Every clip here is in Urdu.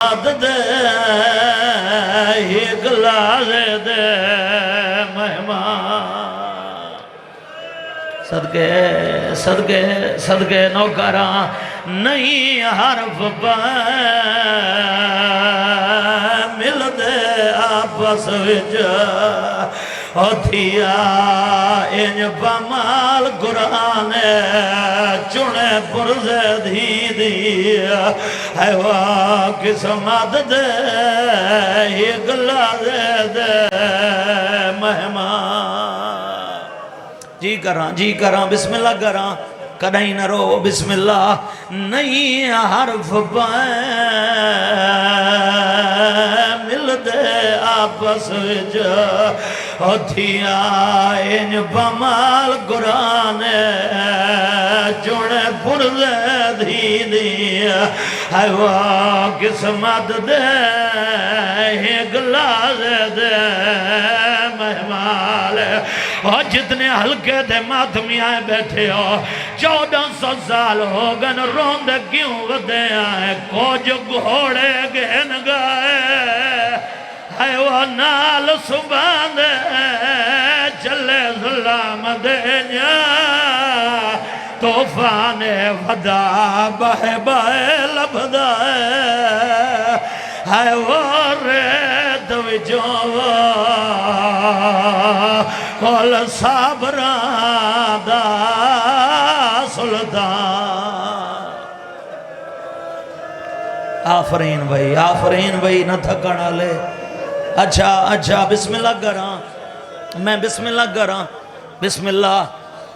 دے ایک لازے دے مہمان صدقے صدقے صدقے نوکراں نہیں حرف پہ مل دے آپس وچ تھیا انج پمال قرآن چنے پرزے دھی دیا ہے وہ قسمت دے ایک لازے دے مہمان جی کراں بسم اللہ کراں کدھیں نہ رو بسم اللہ نہیں حرف پائیں مل دے آپس وچ تھیا ان پمال قرآن چوڑے پرزے دھی دیا ہے وہ قسمت دے ایک لازے دے مہمان اور جتنے ہلکے دے ماتمی آئے بیٹھے ہو 1400 سال ہو گن روندے کیوں ودے آئے کوج گھوڑے گہن گائے ہے وہ نال سباندے چلے ظلام دینیا توفان ودا بہے بہے لبدائے ہے وہ ریت وچوں کول صابران دا سلطان آفرین بھائی نہ تھکڑا لے اچھا بسم اللہ کراں میں بسم اللہ کراں بسم اللہ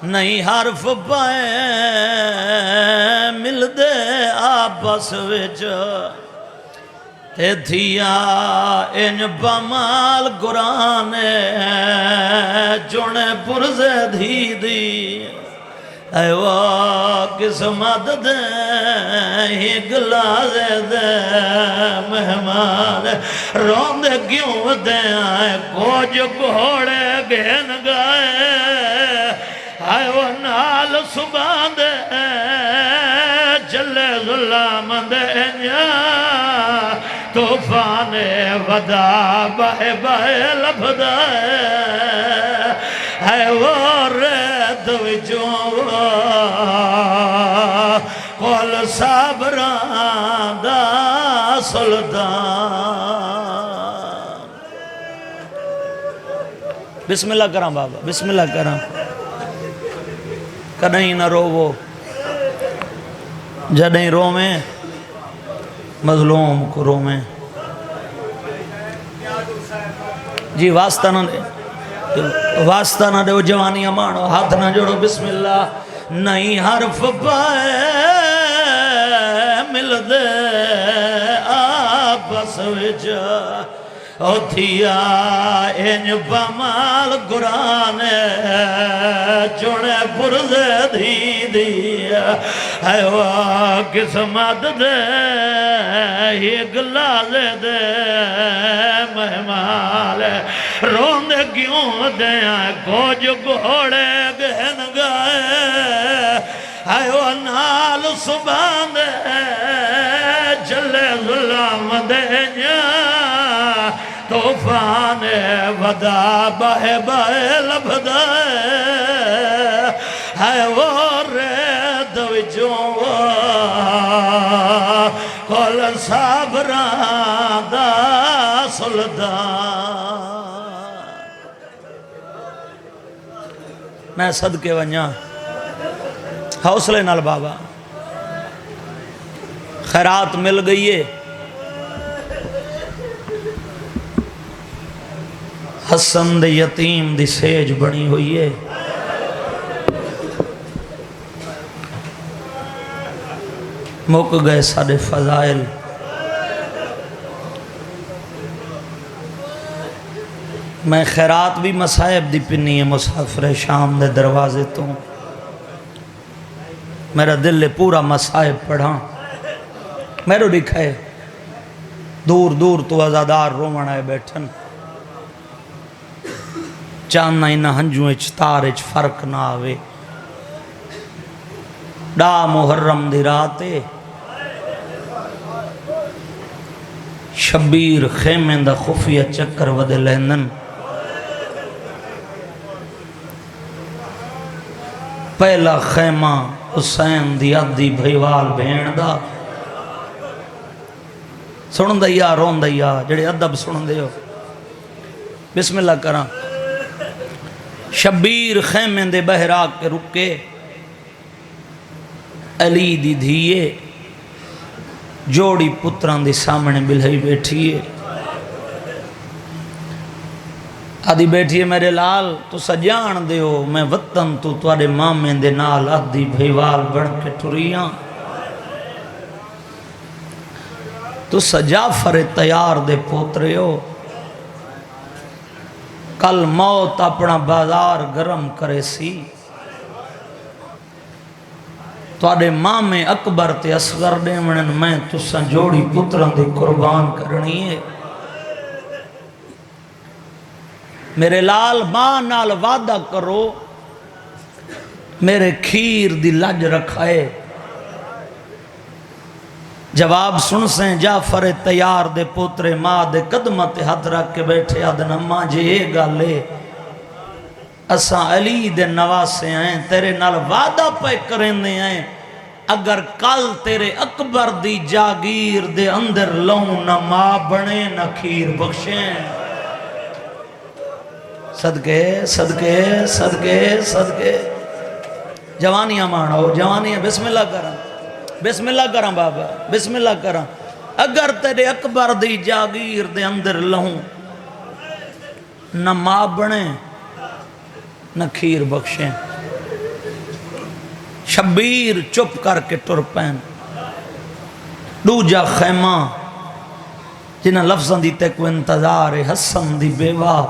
نہیں حرف پائیں مل دے آپس وچ تھیا ان پمال قرآن چونے پرزے دھی دی اے وہ قسمت دے ایک لازے دے مہمان روندے کیوں دے آئے کوج گھوڑے گھن گائے آئے وہ نال سبان دے چلے ظلام دے نیا توفان ودا بہے بہے لبدائے ہے وہ ریت وچوں کول صابران دا سلطان بسم اللہ کراں بابا بسم اللہ کراں کدھیں نہ روو جدیں رو میں مظلوم کو رو میں جی واسطہ نہ دے جوانی امانو ہاتھ نہ جوڑو بسم اللہ نہیں حرف پائے مل دے آپس وچ تھیا انج پمال قرآن چوڑے پرزے دھی دیا ہے وہ قسمت دے ایک لازے دے مہمان روندے کیوں دے کوج گھوڑے گہن گائے ہے وہ نال سبان دے چلے ظلام دینیا توفان ودا بہے بہے لبدائے ہے وہ ریت وچوں کول صابران دا سلطان میں صدقے ونجا حوصلے نال بابا خیرات مل گئی ہے حسن دے یتیم دی سیج بنی ہوئی ہے مک گئے ساڑے فضائل میں خیرات بھی مصائب دی پنی ہے مسافر شام دے دروازے تو میرا دل پورا مصائب پڑھا میرے دکھائے دور دور تو ازادار رومن آئے بیٹھن چاندنا انہا ہنجوں اچ تار اچ فرق نہ آوے ڈا محرم دی راتے شبیر خیمے دا خفیہ چکر ودے لیندن پہلا خیمہ حسین دی آدھی بھائیوال بھین دا سنن دا یا رون دا یا جڑے ادب سنن دے ہو بسم اللہ کرا شبیر خیمے دے بہراک کے رکے علی دی دھیے جوڑی پتران دی سامنے بلہی بیٹھیے آدھی بیٹھیے میرے لال تو سجان دے ہو میں وطن تو توارے مامیں دے نال آدھی بھائیوال بڑھ کے ٹریاں تو سجافر تیار دے پوترے ہو کل موت اپنا بازار گرم کرے سی توڑے ماں میں اکبر تے اصغر دے منن میں تساں جوڑی پتران دی قربان کرنی ہے میرے لال ماں نال وعدہ کرو میرے کھیر دی لج رکھائے جواب سن سیں جعفر تیار دے پوترے ماں دے قدمت ہاتھ رکھ کے بیٹھے آدن اماں جے یہ گالے اساں علی دے نواسے آئیں تیرے نال وعدہ پہ کریں دے آئیں اگر کل تیرے اکبر دی جاگیر دے اندر لوں نہ ماں بنے نہ کھیر بخشیں صدقے صدقے صدقے صدقے جوانیاں مانو جوانیاں بسم اللہ کریں بسم اللہ کریں بابا بسم اللہ کریں اگر تیرے اکبر دی جاگیر دے اندر لہوں نہ ماں بنے نہ کھیر بخشیں شبیر چپ کر کے ٹر پین دوجا خیمہ جنہ لفظاں دی تے کو انتظار حسن دی بیوہ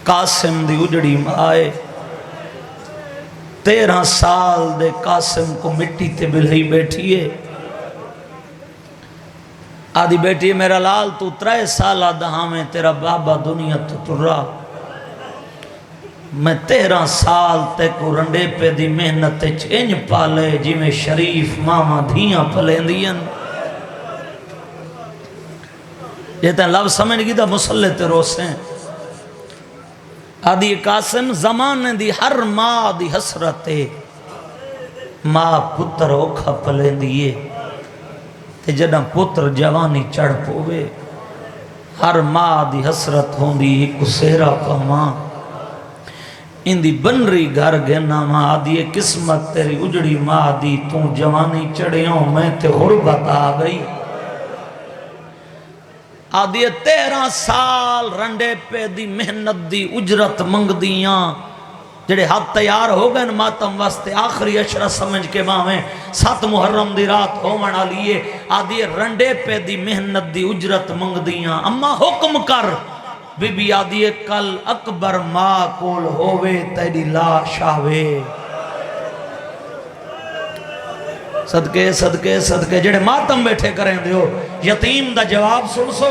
قاسم دی اجڑی آئے 13 سال دے قاسم کو مٹی تے بلہی بیٹھیے آدھی بیٹھیے میرا لال تو 3 سالہ دہاں میں تیرا بابا دنیا تو ترہ میں 13 سال تے کو رنڈے پہ دی محنت چینج پالے جی میں شریف ماما دھیاں پلیں دین جیتا ہے لفظ سمجھ گی دا مسلح تے روسیں آدھی قاسم زمانے دی ہر ماں دی حسرتے ماں پتر اوکھا پلیں دیئے تے جڑا پتر جوانی چڑھ پوے ہر ماں دی حسرت ہوں دی ایک سیرہ پا ماں ان دی بنری گھر گھنا ماں آدھی قسمت تیری اجڑی ماں دی تو جوانی چڑھیوں میں تے غربت آ گئی آدھی 13 سال رنڈے پہ دی محنت دی اجرت منگ دیاں جڑے ہاتھ تیار ہو گئے ماتم واسطے آخری اشرہ سمجھ کے ماں میں 7 محرم دی رات ہو منا لیے آدھی رنڈے پہ دی محنت دی اجرت منگ دیاں اما حکم کر بی بی آدھی کل اکبر ماں کول ہووے تیری لاش آوے صدقے صدقے صدقے جڑے ماتم بیٹھے کریں دیو یتیم دا جواب سن سو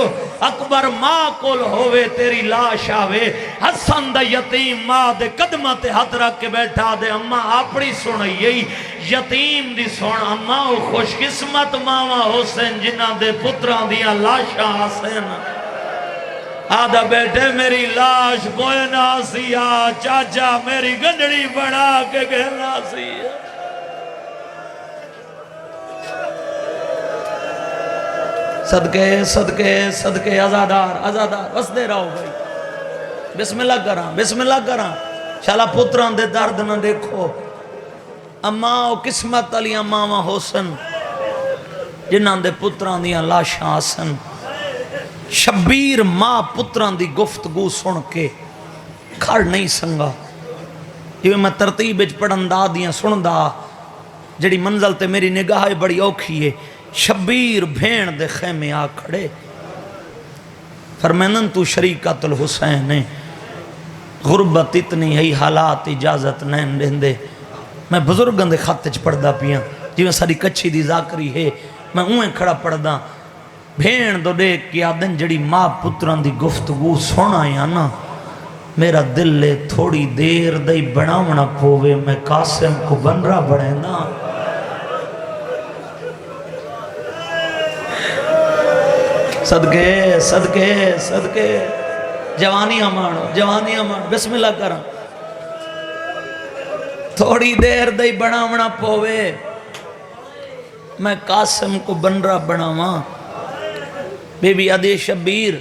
اکبر ماں کول ہووے تیری لاش آوے حسن دا یتیم ماں دے قدمہ تے ہاتھ رکھ کے بیٹھا دے اماں اپنی سنئی یتیم دی سن اماں خوش قسمت ماما حسین جنہ دے پتران دیا لاشاں حسین آدھا بیٹھے میری لاش بوئنا سیا چاچا میری گنڈڑی بڑھا کے گہنا سیا صدقے صدقے صدقے ازادار ازادار بس دے رہو بھائی بسم اللہ کراں بسم اللہ کراں شالا پتران دے درد نہ دیکھو اماں او قسمت علی اماں حسن جنہاں دے پتران دیاں لاشاں حسن شبیر ماں پتران دی گفتگو سن کے کھڑ نہیں سنگا یہ میں ترتیب پڑھن دا دیاں سن دا جڑی منزل تے میری نگاہ بڑی اوکھی ہے شبیر بھین دے خیمے آ کھڑے فرمینن تو شریکت الحسین ہے غربت اتنی ہے حالات اجازت نہیں دیندے میں بزرگاں دے خط چ پڑھدا پیاں جی میں ساری کچھی دی ذاکری ہے میں اوہیں کھڑا پڑھدا بھین دو دیکھ کے آدن جڑی ماں پتران دی گفتگو سونا یا نا میرا دل لے تھوڑی دیر دائی بناونا پووے میں قاسم کو بن رہا بڑھے نا صدقے صدقے صدقے جوانیاں مانو جوانیاں مانو بسم اللہ کرا تھوڑی دیر دے بناونا پوے میں قاسم کو بنرا بناواں بی بی آدھی شبیر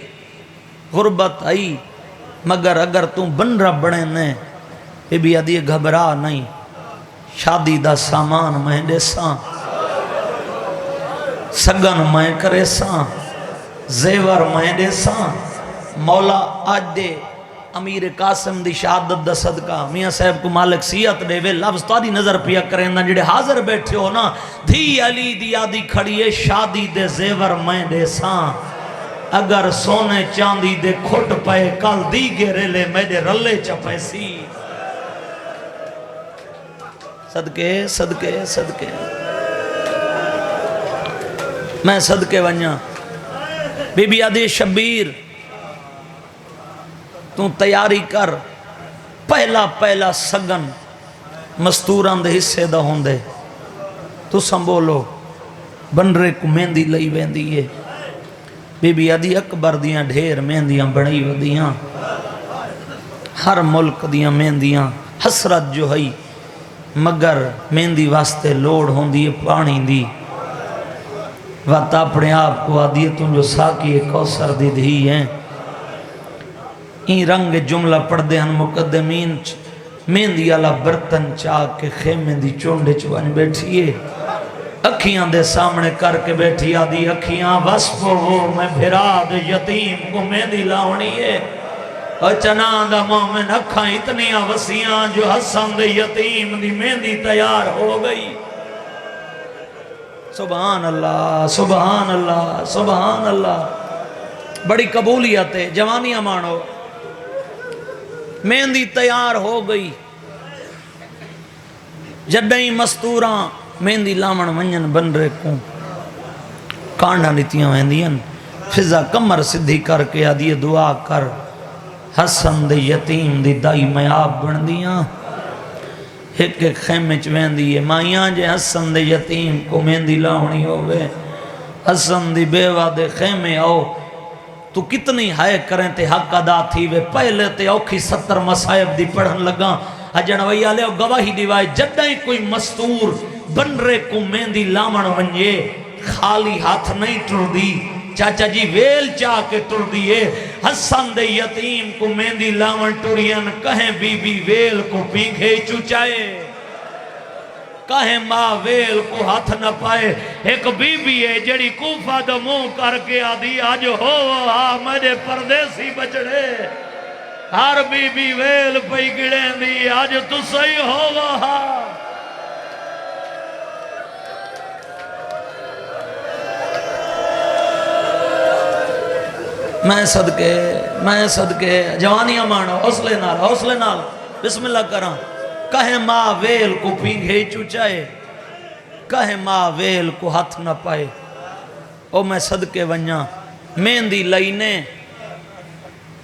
غربت آئی مگر اگر تو بنرا بنے نے بی بی آدھی گھبرا نہیں شادی دا سامان میں دے ساں سگن میں کرے ساں زیور میں دے ساں مولا آج دے امیر قاسم دی شہادت دا صدقہ میاں صاحب کو مالک سیعت دے وے لفظ تاری نظر پیا کریں نا جڑے حاضر بیٹھے ہو نا دھی علی دی آدھی کھڑیے شادی دے زیور میں دے ساں اگر سونے چاندی دے کھٹ پائے کل دی گے رلے میرے رلے چپے سی صدقے صدقے صدقے میں صدقے ونیا بی بی آدھی شبیر تو تیاری کر پہلا پہلا سگن مستوران دے حصے دا ہوندے تو سنبولو بنرے کو مہندی لئی ویندی ہے بی بی آدھی اکبر دیاں ڈھیر مہندیاں بڑی ودیاں ہر ملک دیاں مہندیاں حسرت جو ہے مگر مہندی واسطے لوڑ ہوندی ہے پانی دی وقت اپنے آپ کو آدھی تم جو ساکی کوثر دی دھی ہیں این رنگ جملہ پڑھ دے ہن مقدمین مہندی والا برتن چاہ کے خیمے دی چونڈے چوان بیٹھیے اکھیاں دے سامنے کر کے بیٹھی آدھی اکھیاں وصفو وہ میں بھراد یتیم کو مہندی لاؤنی ہے اور چنان دا مومن اکھاں اتنیاں وسیعاں جو حسن دے یتیم دی مہندی تیار ہو گئی سبحان اللہ سبحان اللہ سبحان اللہ بڑی قبولیت ہے جوانیاں مانو مہندی تیار ہو گئی جڈیں مستوراں مہندی لامن ونجن بن رہے کو کانڈا نیتیاں ویندیاں فضا کمر سدھی کر کے آدھی دعا کر حسن دے یتیم دی دائی میاب بن دیاں ایک ایک خیمے چویندی ہے مائیاں جے حسن دے یتیم کو مہندی لاؤنی ہوئے حسن دی بیوہ دے خیمے آؤ تو کتنی ہائے کریں تے حق ادا تھی وے پہلے تے اوکھی 70 مسائب دی پڑھن لگا اجن ویا لے گواہی دیوائے جڈائیں کوئی مستور بنرے کو مہندی لامن ونجے خالی ہاتھ نہیں ٹر دی چاچا جی ویل چاہ کے ٹر دیئے حسن دے یتیم کو مہندی لامن ٹرین کہیں بی بی ویل کو پینکھے چچائے کہیں ماں ویل کو ہاتھ نہ پائے ایک بی بی ہے جڑی کوفہ دا منہ کر کے آدھی آج ہو میرے پردیسی بچڑے ہر بی بی ویل پئی گڑیں دی آج تو صحیح ہو میں صدقے جوانیاں مانو حوصلے نال بسم اللہ کراں کہیں ماں ویل کو پینگھے چچائے کہیں ماں ویل کو ہاتھ نہ پائے او میں صدقے ونیا مہندی لائنے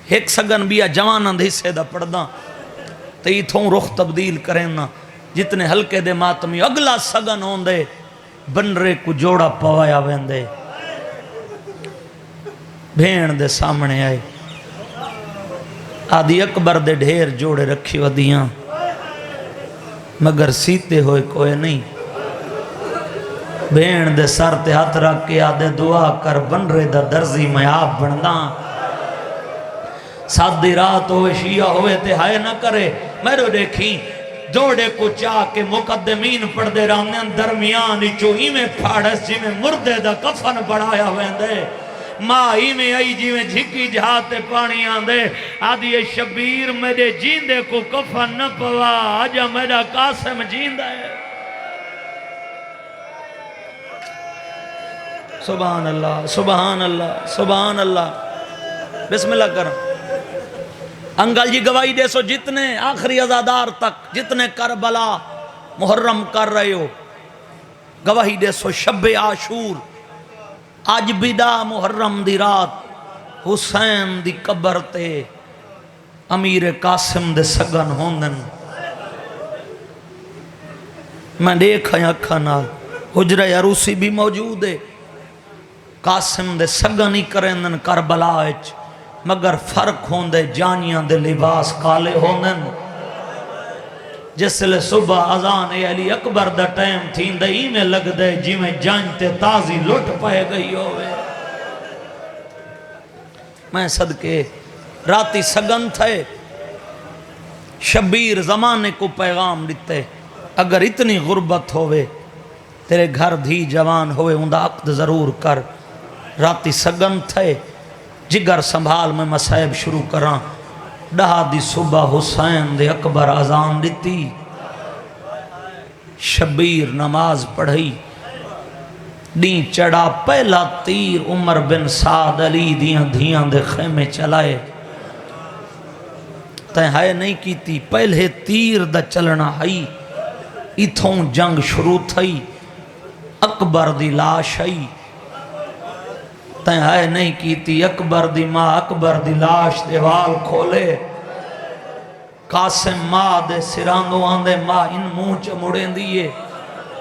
ایک سگن بیا جوانان دے حصے دا پڑھداں تو یہ تھوں رخ تبدیل کریں نا جتنے ہلکے دے ماتمی اگلا سگن ہون دے بنرے کو جوڑا پوایا ویندے بھین دے سامنے آئے آدھی اکبر دے ڈھیر جوڑے رکھی ودیاں مگر سیتے ہوئے کوئی نہیں بھین دے سر تے ہاتھ رکھ کے آدھے دعا کر بنرے دا درزی میں آپ بنداں سادی رات ہوئے شیعہ ہوئے تے ہائے نہ کرے میرے دیکھیں جوڑے کو چاہ کے مقدمین پڑھ دے رامنین درمیان چوہی میں پھاڑس جی میں مردے دا کفن بڑھایا ہوئے دے ماں ہی میں آئی جی میں جھکی جہاتے پانی آندے آدھی شبیر میرے جیندے کو کفن نہ پوا آجا میرا قاسم جیندہ ہے سبحان اللہ سبحان اللہ سبحان اللہ بسم اللہ کرم انگل جی گواہی دے سو جتنے آخری ازادار تک جتنے کربلا محرم کر رہے ہو گواہی دے سو شب عاشور آج بیدہ محرم دی رات حسین دی قبر تے امیر قاسم دے سگن ہوندن میں دیکھا یا اکھا نال حجرہ عروسی بھی موجود ہے قاسم دے سگن ہی کریں کربلا اچ مگر فرق ہوندے جانیاں دے لباس کالے ہوندن جس لئے صبح اذان علی اکبر دا ٹائم تھین دے ہی میں لگ دے جی میں جانتے تازی لٹ پائے گئی ہوئے میں صدقے راتی سگن تھے شبیر زمانے کو پیغام دیتے اگر اتنی غربت ہوئے تیرے گھر دھی جوان ہوئے اندھا عقد ضرور کر راتی سگن تھے جگر سنبھال میں مسائب شروع کراں ڈہا دی صبح حسین دے اکبر اذان دیتی شبیر نماز پڑھی دین چڑھا پہلا تیر عمر بن سعد علی دھیاں دے خیمے چلائے تین ہائے نہیں کیتی پہلے تیر دا چلنا ہائی اتھوں جنگ شروع تھئی اکبر دی لاش ہائی تین ہائے نہیں کیتی اکبر دی ماں اکبر دی لاش دیوال کھولے قاسم ماں دے سراندو آندے ماں ان منہ چ مڑیں دیئے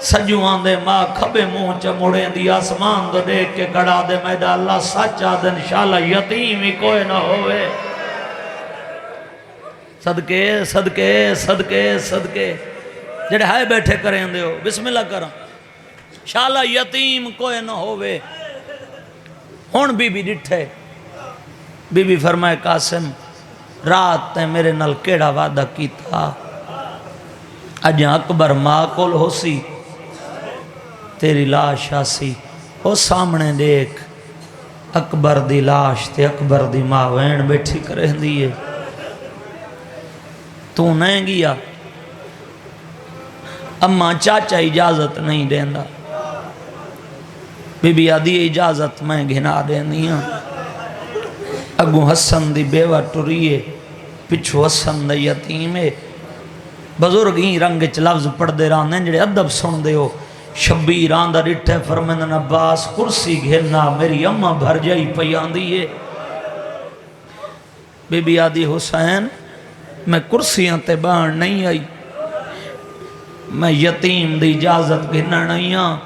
سجو آندے ماں کھبے منہ چ مڑیں دی آسمان دو دیکھ کے گڑا دے میڈا اللہ سچا دے انشاءاللہ یتیم ہی کوئی نہ ہوئے صدقے صدقے صدقے صدقے جڑے ہائے بیٹھے کریں دے ہو بسم اللہ کرم انشاءاللہ یتیم کوئی نہ ہوئے ہون بی بی ڈٹھے بی بی فرمائے قاسم رات تے میرے نل کیڑا وعدہ کیتا اجاں اکبر ماں کول ہو سی تیری لاش آسی ہو سامنے دیکھ اکبر دی لاش تے اکبر دی ماں وین بیٹھی کریں دیئے تو نہیں گیا اما چاچا اجازت نہیں دیندہ بی بی آدھی اجازت میں گھنا دیندیاں اگو حسن دی بیوہ ٹوریے پچھو حسن دی یتیمے بزرگ ہی رنگچ لفظ پڑھ دے راندیں جڑے ادب سن دے ہو شبیر آندہ ڈٹھے فرمندن عباس کرسی گھرنا میری اممہ بھر جائی پیان دیئے بی بی آدھی حسین میں کرسیاں تے بان نہیں آئی میں یتیم دی اجازت گھرنا نہیں آں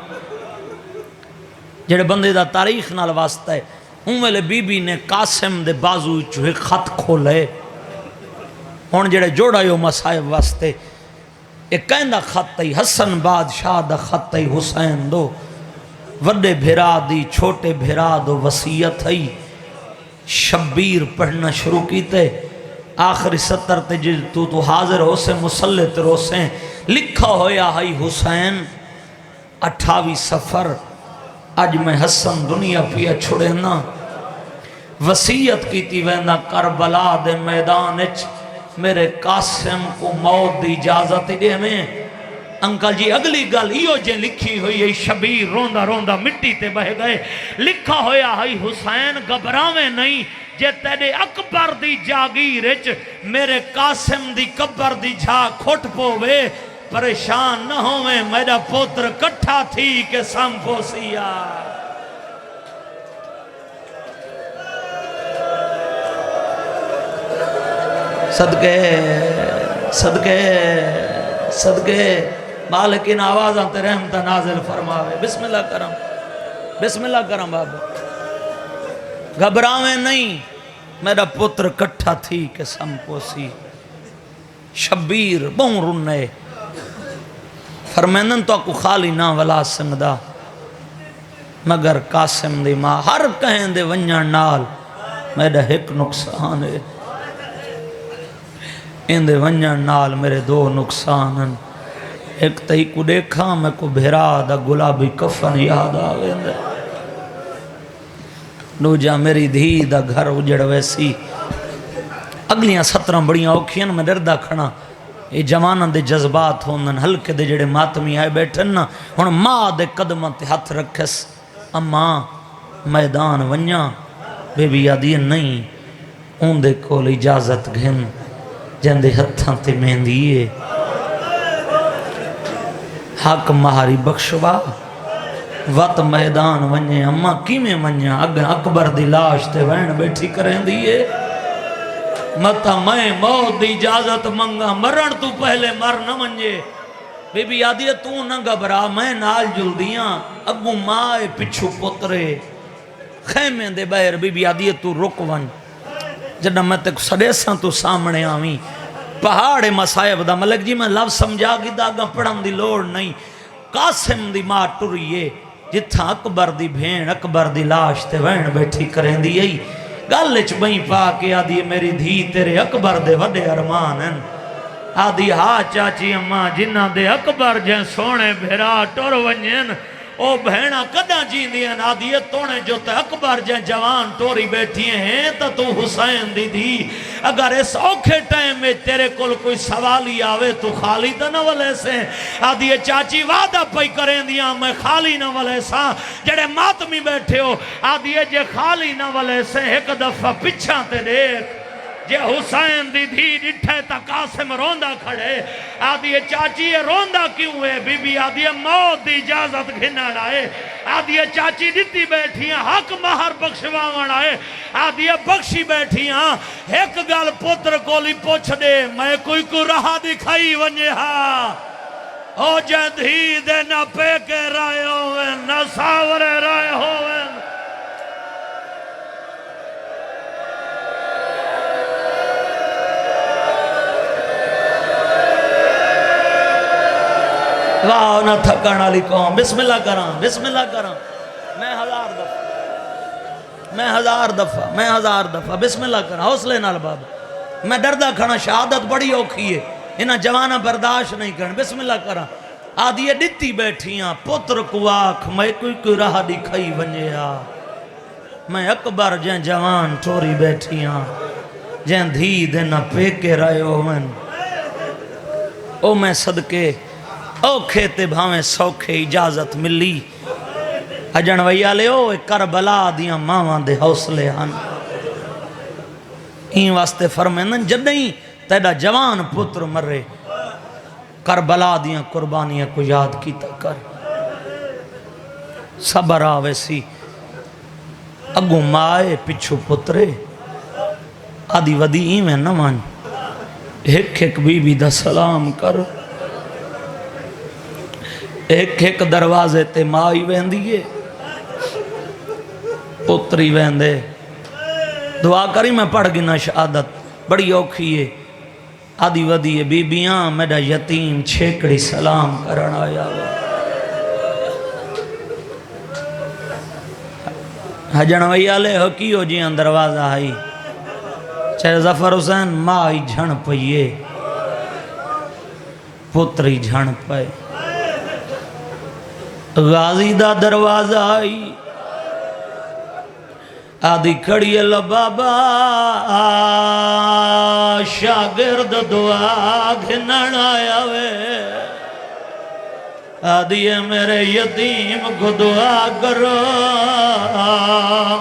جڑے بندے دا تاریخ نال واسطہ ہے ویلے بی بی نے قاسم دے بازو چوہے خط کھولے ہون جڑے جوڑا یو مسائب واسطے ایک کہندہ خط ای حسن بادشاہ دا خط ای حسین دو وڈے بھیرا دی چھوٹے بھیرا دو وسیعت ای شبیر پڑھنا شروع کیتے آخری ستر تے جل تو حاضر ہو سے مسلط رو سے لکھا ہویا ہے حسین 28 سفر آج میں حسن دنیا پیا چھوڑے نا وسیعت کی تی ویندہ کربلا دے میدان اچ میرے قاسم کو موت دی اجازت دے میں انکل جی اگلی گل ایو جے لکھی ہوئی ہے شبیر روندہ روندہ مٹی تے بہ گئے لکھا ہویا ہے حسین گھبراویں نہیں جے تیرے اکبر دی جاگیر اچ میرے قاسم دی قبر دی جھا کھوٹ پووے پریشان نہ ہوئے میرا پوتر کٹھا تھی کہ سمپو سیا صدقے صدقے صدقے مالکین آوازاں تے رحمتہ نازل فرماوے بسم اللہ کرم بابا گھبراویں نہیں میرا پتر کٹھا تھی کہ سمپو سی شبیر بہن رنے فرمینن تو کو خالی نہ ولا سنگدہ مگر قاسم دی ماں ہر کہیں دے ونجان نال میرا ایک نقصان ہے ان دے ونجان نال میرے 2 نقصان ہیں ایک تہی کو دیکھا میں کو بھیرا دا گلابی کفن یاد آگے دے نو جا میری دھی دا گھر اجڑ ویسی اگلیاں 17 بڑیاں اوکھیاں میں دردہ کھنا یہ جوانان دے جذبات ہوندن ہلکے دے جڑے ماتمی آئے بیٹھن نا ہن ماں دے قدمہ تے ہاتھ رکھس اماں میدان ونیا بے بی آدھی نہیں ان دے کول اجازت گھن جن دے ہتھاں تے مہندیے حق مہاری بخشوا وط میدان ونیا اماں کی میں ونیا اکبر دی لاش تے وین بیٹھی کریں دیئے متا میں موت دی اجازت منگا مرن تو پہلے مر نہ منجے بی بی آدھی تو نہ گھبرا میں نال جل دیاں اگو ماں پچھو پترے خیمے دے بہر بی بی آدھی تو رک ون جنہ میں تے سڑیساں تو سامنے آویں پہاڑ مسائب دا ملک جی میں لفظ سمجھا گی داگا پڑھن دی لوڑ نہیں قاسم دی ماں ٹریے جتھا اکبر دی بھین اکبر دی لاش تے وین بیٹھی کریں دی یہی گالچ بہیں پا کے آدھی میری دھی تیرے اکبر دے وڈے ارمان ہیں آدھی ہاں چاچی اماں جنہ دے اکبر جن سونے بھیرا ٹور ونجن او بہنہ کدہ جین دیا آدھی تونے جو تے اکبر جن جوان ٹوری بیٹھی ہیں تو حسین دی دی اگر اس اوکھے ٹائم میں تیرے کل کوئی سوالی آوے تو خالی دا نہ والے سے آدھی چاچی وعدہ پئی کریں دیا میں خالی نہ والے سا جڑے ماتمی بیٹھے ہو آدھی جے خالی نہ والے سے ایک دفعہ پچھا تے دیکھ جے حسین دی دھی ڈٹھے تا قاسم روندہ کھڑے آدھی چاچی یہ روندہ کیوں ہے بی بی آدھی موت دی اجازت گھنہ رائے آدھی چاچی دیتی بیٹھی ہیں حق مہر بخشواون آئے آدھی بخشی بیٹھی ہیں ایک گال پتر کولی پوچھ دے میں کوئی رہا دکھائی ونجے ہاں او جے دھی دے نہ پے کے رائے ہوئے نہ ساورے رائے ہوئے واہ نہ تھکان علی قوم بسم اللہ کرام بسم اللہ کرام میں ہزار دفعہ بسم اللہ کرام حوصلے نال بابا میں دردہ کھانا شہادت بڑی اوکھی ہے انہاں جوانہ برداشت نہیں کرن بسم اللہ کرام آدھی ڈٹی بیٹھیاں پتر کو آکھ میں کوئی راہ دکھائی ونجیا میں اکبر جن جوان ٹوری بیٹھیاں جن دھی دینا پے کے رائے ہوئن او میں صدقے اوکھے تے بھاویں سوکھے اجازت ملی اجن ویا لے او کربلا دیاں ماواں دے حوصلے ہن این واسطے فرمائن جدیں تیڑا جوان پتر مرے کربلا دیاں قربانیاں کو یاد کیتا کر صبر آوے سی اگو مائے پچھو پترے آدھی ودی ایمیں نمان ایک ایک بی بی دا سلام کر ایک ایک دروازے تے مائی ویندیے پتری ویندے دعا کری میں پڑھ گنا شہادت بڑی اوکھی ہے آدھی ودی بی بیاں میرا یتیم چھیکڑی سلام کرنا آیا حجن ویالے حقیو جیاں دروازہ آئی چاہے ظفر حسین مائی جھن پئیے پتری جھن پئے غازی دا دروازہ آئی آدھی کھڑی اللہ بابا شاگرد دعا گھنن آیا وے آدھی میرے یتیم کو دعا کرو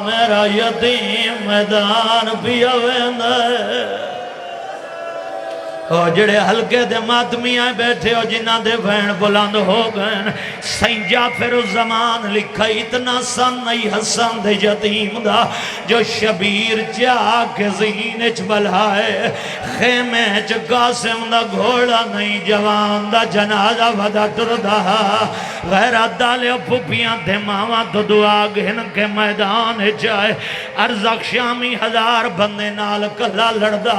میرا یتیم میدان بھی آوے اور جڑے ہلکے دے ماتمی آئے بیٹھے ہو جنہ دے بین بلند ہو گئے سین جعفر الزمان لکھا اتنا سن نہیں حسن دے یتیم دا جو شبیر چاہ کے زینچ بلائے خیمے چ قاسم دا گھوڑا نہیں جوان دا جنازہ ودا ٹردا غیرت دالے پھپیاں دے ماما تو دعا گھن کے میدان جائے ارزق شامی 1000 بندے نال کلا لڑدا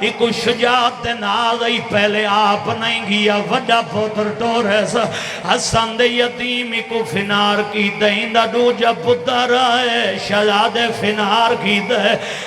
ایک شجاعت دے نازئی پہلے آپ نہیں گیا وڈا پتر ٹورس حسن دے یتیمی کو فنار کی دہندہ دو جب پتر آئے شہزاد فنار کی دے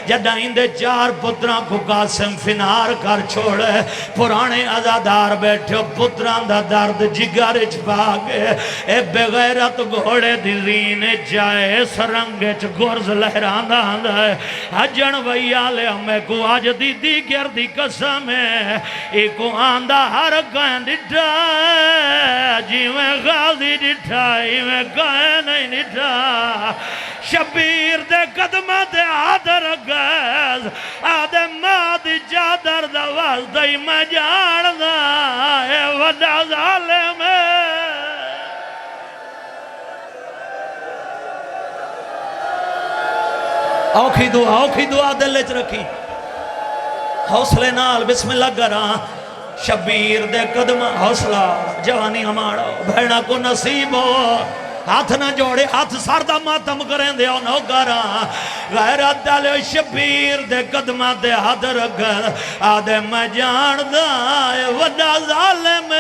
جدائیں دے 4 پتران کو قاسم فنار کر چھوڑے پرانے عزادار بیٹھے پتران دا درد جگرچ پاگے اے بغیرت گھوڑے دی زین جائے سرنگچ گرز لہران دے حجن ویالے ہمیں کو آج دی گردی قسم ہے ایکو آندہ ہر گائن ڈٹھا جی میں غازی ڈٹھا ہی میں گائن نہیں ڈٹھا شبیر دے قدمہ دے آدھر گیز آدھے مادی جادر دواز دائی میں جاندہ اے وڈا ظالم ہے اوکھی دعا دلچ رکھی حوصلے نال بسم اللہ کرا شبیر دے قدم حوصلہ جوانی ہمارا بھیڑا کو نصیب ہو ہاتھ نہ جوڑے ہاتھ سر دا ماتم کریں دے او نوکراں غیرت والے شبیر دے قدماں تے ہاتھ رکھن آدھے میں جاندا اے وڈا ظالم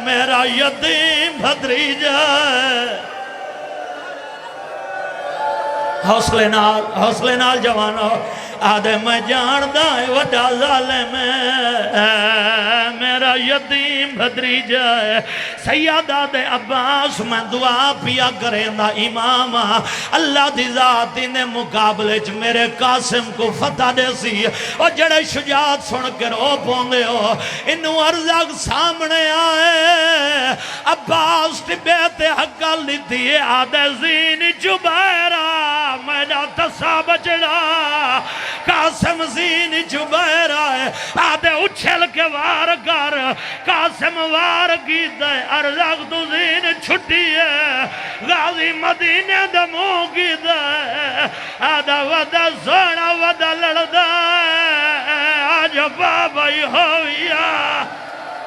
میرا یتیم بھتریجا حوصلے نال جوانو آدھے میں جاندا ہے وڈا ظالم میرا یتیم بھتریجا ہے سیدہ دے عباس میں دعا پیا کریں دا امام اللہ دی ذات نے مقابلے چ میرے قاسم کو فتح دے سی اور جڑے شجاعت سن کے رو پوندے ہو انہوں ارزاق سامنے آئے عباس ٹبے تے حقا لیتی ہے آدھے زین جبیرہ میرا تسا بچڑا قاسم زین جبیرہ ہے آدھے اچھل کے وار کر قاسم وار کی دے ارزاق تو زین چھٹی ہے غازی مدینے دمو کی دے آدھے ودا سونا ودا لڑدا آج بابا ہی ہویا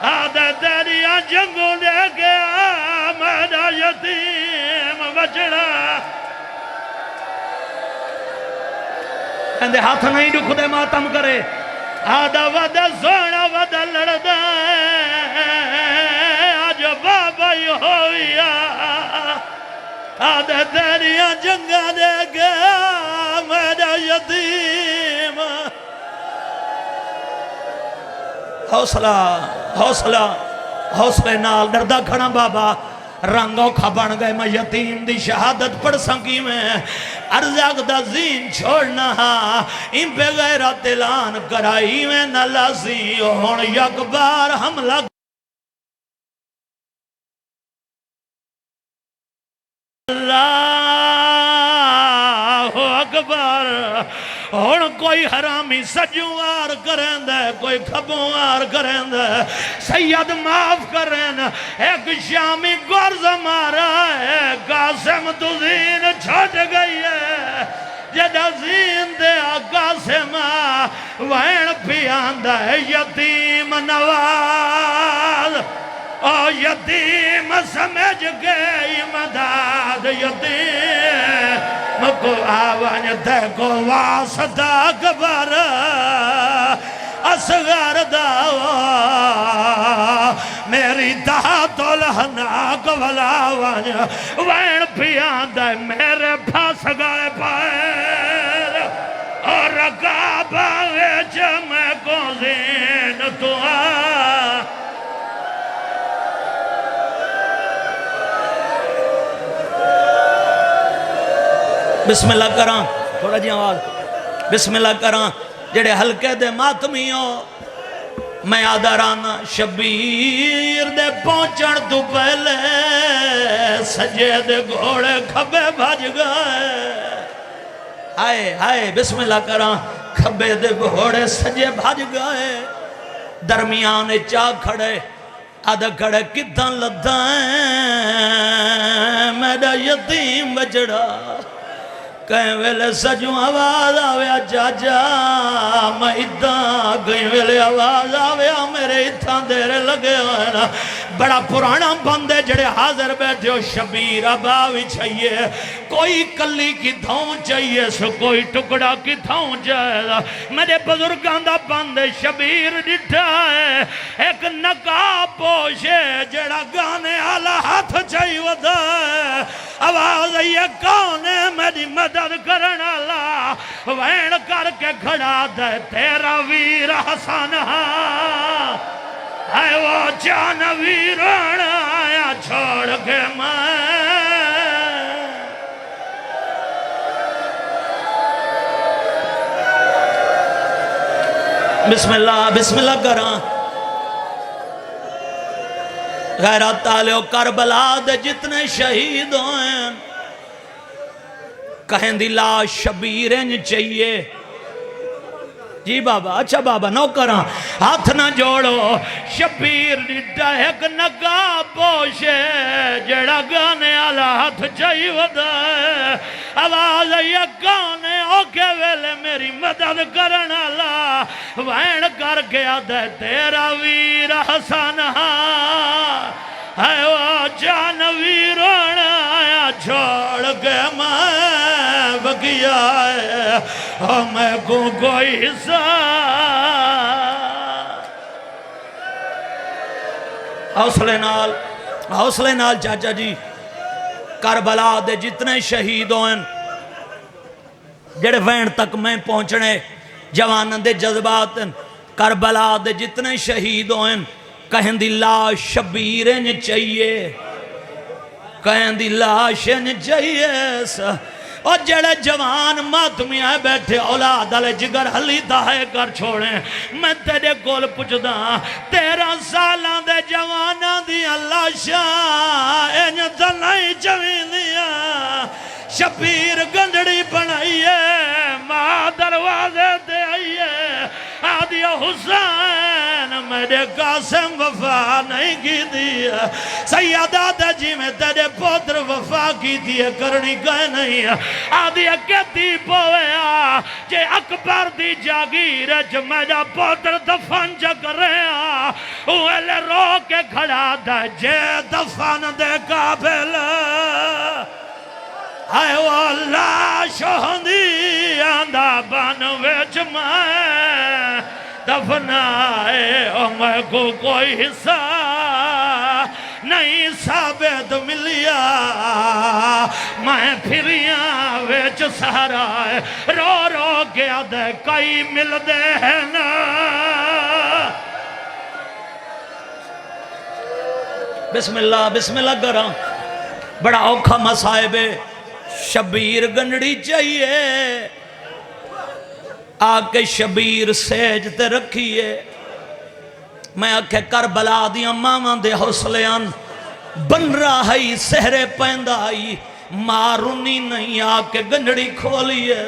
آدھے تیریاں جنگوں دے گیا میرا یتیم بچڑا اندے ہاتھ نہیں دکھ دے ماتم کرے آدھا ودا سونا ودا لڑدا آج بابا ہی ہویا آدھے تیریاں جنگاں دے گیا میرا یتیم حوصلے نال ڈردہ کھڑا بابا رنگوں کھبن گئے میں یتیم دی شہادت پڑھ سکی میں ارزاق دا زین چھوڑنا ان پہ غیرت اعلان کرائی میں نہ لازی ہون یک بار حملہ اللہ اکبر ہون کوئی حرامی سجوار کریں دے کوئی کھبوار کریں دے سید معاف کریں ایک شامی گرز مارا ہے قاسم تو زین چھٹ گئی ہے جدہ زین دے قاسم وین پیاندہ ہے یتیم نواز او یتیم سمجھ گئی مداد یتیم کو آوان تے کو واسطہ اکبر اصغر دعوا میری دہت الہناک ولاوان وین پیان دے میرے پھاس گئے پائر اور رقابہ ویچ میں کو زین تو بسم اللہ کران تھوڑا جی آواز بسم اللہ کران جڑے ہلکے دے ماتمیوں میں آدھارانا شبیر دے پہنچن تو پہلے سجے دے گھوڑے کھبے بھاج گئے ہائے بسم اللہ کران کھبے دے گھوڑے سجے بھاج گئے درمیان چاہ کھڑے آدھا کھڑے کتنا لدائیں میرا یتیم بچڑا کہیں ویلے سجوں آواز آویا چاچا میں اتھا کہیں ویلے آواز آویا میرے اتھا دیرے لگے ہوئے نا بڑا پرانا بندے جڑے حاضر بیٹھے ہو شبیر اباوی چاہیے کوئی کلی کی دھاؤں چاہیے سو کوئی ٹکڑا کی دھاؤں چاہیے میرے بزرگاں دا بندے شبیر ڈٹھا ہے ایک نقاب پوشے جڑا گانے آلہ ہاتھ چاہیے ودا ہے آواز یہ کون ہے میری مدد کرنا اللہ وین کر کے کھڑا دے تیرا ویر حسن ہے وہ جان ویران آیا چھوڑ کے میں بسم اللہ کران غیرت تالیو کربلا دے جتنے شہید ہوئیں کہیں دی لاش شبیریں چاہیے جی بابا اچھا بابا نو کراں ہاتھ نہ جوڑو شبیر ڈٹا ایک نقاب پوشے جڑا گانے آلہ ہاتھ چاہیے ودا ہے آواز یہ گانے اوکے ویلے میری مدد کرنا لا وین کر کے آدھے تیرا ویر حسن ہے وہ جانوی رونا آیا چھوڑ کے میں بگیا ہے میں کو کوئی حصہ حوصلے نال چاچا جی کربلا دے جتنے شہید ہوئن جڑے وین تک میں پہنچنے جوانن دے جذبات کربلا دے جتنے شہید ہوئن کہیں دی لاش شبیریں چاہیے کہیں دی لاشیں چاہیے اور جڑے جوان ماتمی آئے بیٹھے اولاد علی جگر حلی دائے کر چھوڑیں میں تیرے کول پچھدا 13 سالاں دے جواناں دی اللہ شاہ انج نہیں چویں دیا شبیر گندڑی بنائیے ماں دروازے دے آئیے آدھیا حسین میرے قاسم وفا نہیں کی دیا سیدہ جی میں تیرے پودر وفا کی دیا کرنی گئے نہیں آدھیا کہتی پویا جے اکبر دی جاگیر جو میرا پودر دفن جا کر رہا اوہلے رو کے کھڑا دا جے دفن دے قابل آئے وہ اللہ شہندی آندھا بانویچ میں دفنائے اور میں کو کوئی حصہ نہیں ثابت ملیا میں پھریاں ویچ سہرا ہے رو رو گیا دے کئی مل دے ہیں نا بسم اللہ گرام بڑا اوکھا مسائب شبیر گنڈی چاہیے آکے شبیر سیجتے رکھیے میں آکے کربلا دیا ماما دے حوصلیان بن رہا ہے سہرے پیندہ آئی مارونی نہیں آکے گنڈی کھولیے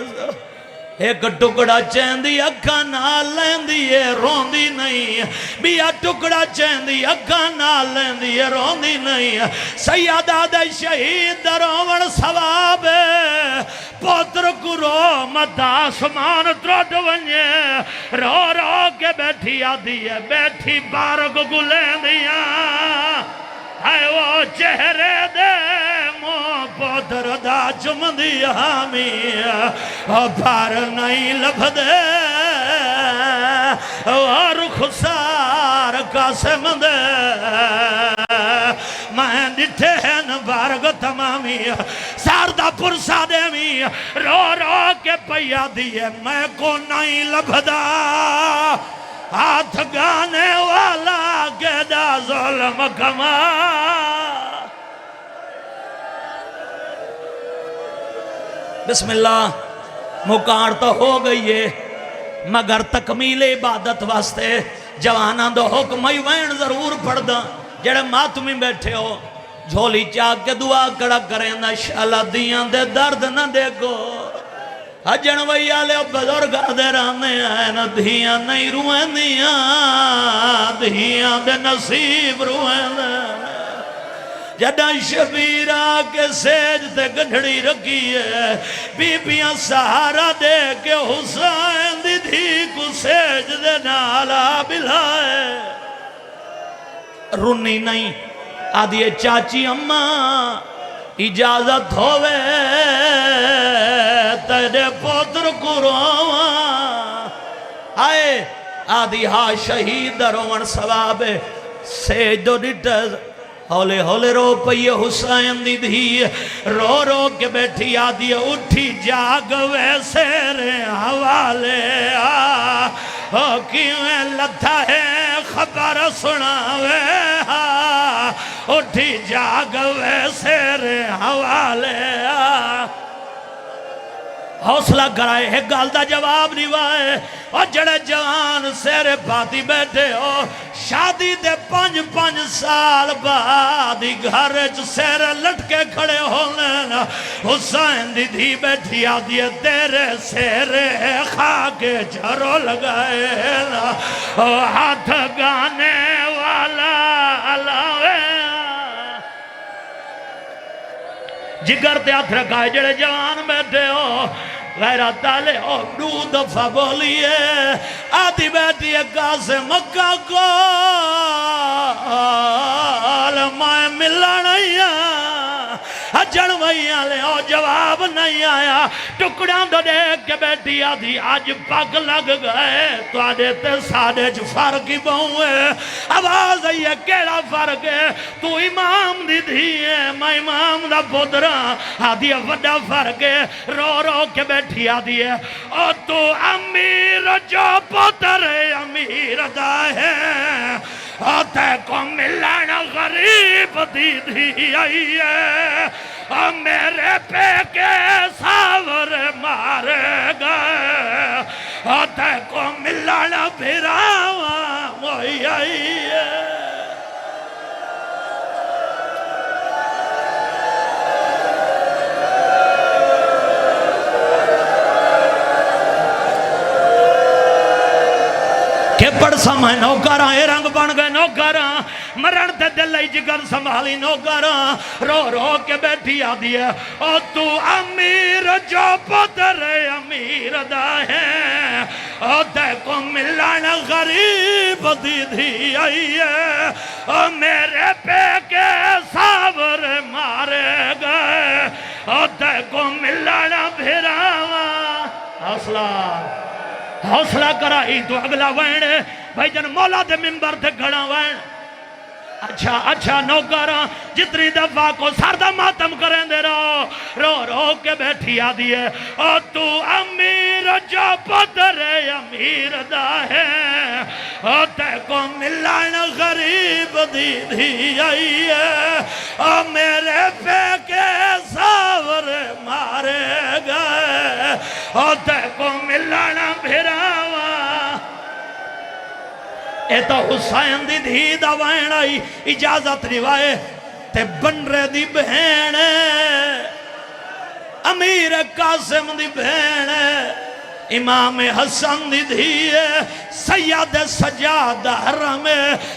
ایک ٹکڑا چیندی اکھا نہ لیندی ہے روندی نہیں بیا ٹکڑا چیندی اکھا نہ لیندی ہے روندی نہیں سیدہ دے شہید درومن ثواب پوتر کو رو مدہ سمان تروٹ ونجے رو رو کے بیٹھی آدھی ہے بیٹھی بارگ گلیندیاں ہے وہ چہرے دے مو پودر دا چمدی ہامی بھار نہیں لب دے اور خسار قاسم دے میں ڈٹھے ہیں بارگ تمامی ساردہ پرسا دے می رو رو کے پیا دیئے میں کو نہیں لب دا ہاتھ گانے والا گیدہ ظلم کما بسم اللہ مکار تو ہو گئی ہے مگر تکمیل عبادت واسطے جواناں دو حکم وین ضرور پڑھ دا جڑے ماتمی بیٹھے ہو جھولی چاک کے دعا کڑا کریں نا شالا دیاں دے درد نہ دیکھو حجن وی آلے بزرگ دے رانے آئے نا دھیاں نہیں روئیں دیاں دھیاں دے نصیب روئیں دے جدہ شبیرہ کے سیجتے گھڑی رکھی ہے بیبیاں سہارا دے کے حسین دی دھی کو سیجدے نالا بلائے رونی نہیں آدھیے چاچی اماں اجازت ہوئے تیرے پوتر کو رواں آئے آدھی ہاں شہید روان ثواب سیجدو ڈٹر ہولے ہولے رو پئیے حسین دی دھی رو رو کے بیٹھی آدھی اٹھی جاگ ویسے رے حوالے کیویں لتھا ہے خبر سناوے اٹھی جاگ ویسے رے حوالے حوصلہ کرائے ایک گال دا جواب دیوائے اور جڑے جوان سیرے پاتی بیٹھے ہو شادی دے 5 سال بعد گھر سیرے لٹکے کھڑے ہونے حسین دی دھی بیٹھی آدھی تیرے سیرے خاکے جھرو لگائے ہاتھ گانے والا علاوے جگر تے ہاتھ رکھائے جڑے جوان بیٹھے ہو غیرت والے او دو دفعہ بولیے آدھی بیٹی قاسم مکہ کول میں ملنیا اجن ویاں لے او جواب نہیں آیا ٹکڑاں دو دیکھ کے بیٹی آدھی آج پاک لگ گئے تو آدھے تے ساڑے چھ فرقی بہوئے آواز ہے کیڑا فرق ہے تو امام دی دھی ہے میں امام دا پدرہ آدھی وڈا فرق ہے رو رو کے بیٹھی آدھی ہے او تو امیر جو پتر امیر دا ہے تے کو ملنا غریب دی دھی آئی ہے میرے پہ کے ساور مارے گئے تے کو ملنا بھراواں وہی آئی ہے کہ پڑھ سمائے نوکراں اے رنگ بن گئے نوکراں مرن تے دلی جگر سنبھالی نوکراں رو رو کے بیٹھی آدھی ہے او تو امیر جو پتر امیر دا ہے او تے کو ملنا غریب دی دھی آئی ہے او میرے پہ کے ساور مارے گئے او تے کو ملنا بھراواں حوصلہ کرائی تو اگلا وین بھائی جن مولا دے منبر دے گھڑا وین اچھا نوکراں جتنی دفعہ کو سردہ ماتم کریں دے رو رو کے بیٹھی آدھی ہے او تو امیر جو پتر امیر دا ہے او تے کو ملنا غریب دی دھی آئی ہے او میرے پہ کے ساور مارے گئے او تے کو ملنا بھراواں اے تو حسین دی دھی دا وین آئی اجازت روائے تے بن رہے دی بہن امیر قاسم دی بہن امام حسن دی دھی سید سجاد حرم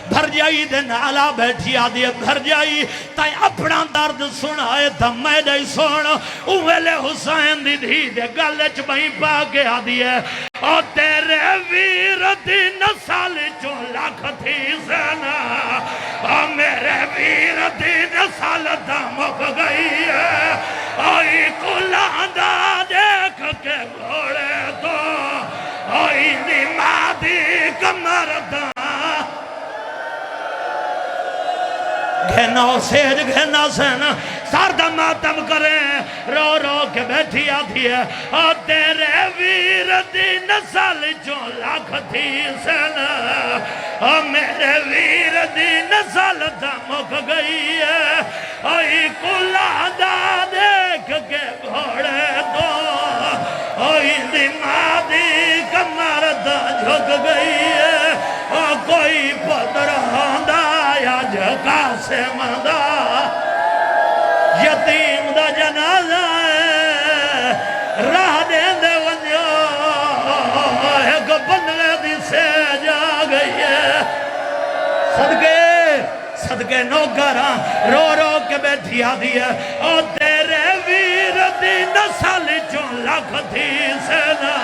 بھر جائی دے نالا بیٹھی آدھی بھر جائی تائیں اپنا درد سنائے تھا میں جائی سن اوہلے حسین دی دھی دے گلچ بہی پا کے آدھی ہے او تیرے ویر دی نسل جو لکھ تھی سنا او میرے ویر دی نسل دمک گئی ہے اوئی کلاندہ دیکھ کے گھوڑے تو اوئی دی مادی کمردہ گھنا سیج گھنا سینا ساردہ ماتم کریں رو رو کے بیٹھی آدھی ہے او تیرے ویر دی نسل جو لکھ تھی سنا او میرے ویر دی نسل دمک گئی ہے اوئی کلاندہ دیکھ کے گھوڑے دو اوئی دی مادی کمردہ جھک گئی ہے او کوئی پتر ہوندہ یا جھکا سے مندہ یتیم دا جنازہ ہے راہ دین دے ونجو ایک بندلے دی سے جا گئی ہے صدقے نوکراں رو رو کے بیٹھی آدھی ہے او تیرے ویر دی نسل جو لکھ تھی سنا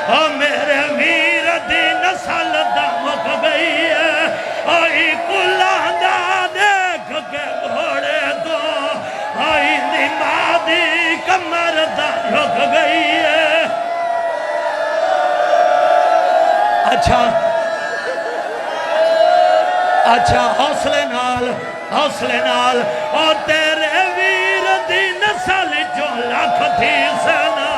او میرے ویر دی نسل دمک گئی ہے اوئی کلاندہ دیکھ کے گھوڑے دو اوئی دی مادی کمردہ جھک گئی ہے اچھا حوصلے نال او تیرے ویر دی نسل جو لکھ تھی سنا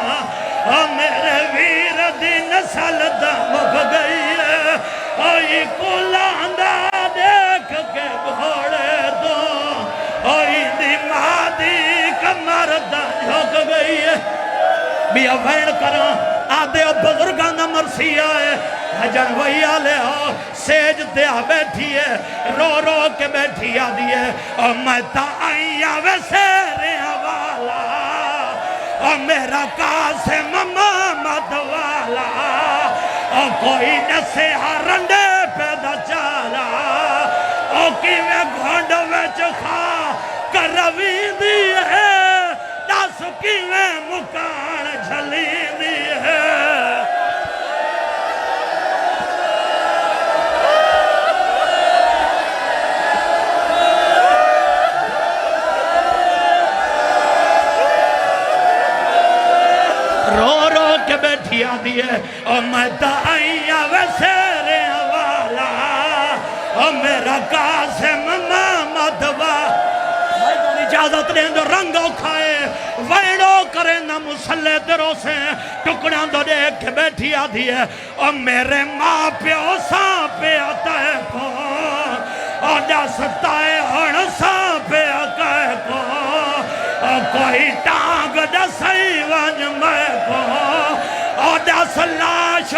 او میرے ویر دی نسل دمک گئی ہے اوئی کلاندہ دیکھ کے گھوڑے دو اوئی دی مادی کمردہ جھک گئی ہے بیا وین کراں آدھے بزرگاں دا مرسی آئے حجن وہی آلے ہو سیج دیا بیٹھی ہے رو رو کے بیٹھی آدھی ہے اور میں تا آئی آوے سیرے والا اور میرا قاسم محمد والا اور کوئی نسے رنڈے پیدا چالا اور کی میں گھونڈ ویچ خواہ کروی دی ہے دس کی میں مکان جھلی دی رو رو کے بیٹھی آدھی ہے او میں دائیاں ویسے والا او میرا قاسم محمد اجازت دیں دو رنگو کھائے ویڑو کریں نہ مسلح دروں سے ٹکڑاں دو دیکھ کے بیٹھی آدھی ہے او میرے ماں پیو ساں پہ آتا ہے کو او دستا ہے ہن ساں پہ آتا ہے کو او کوئی ٹانگ دسائی ونج میں کو او دس لاش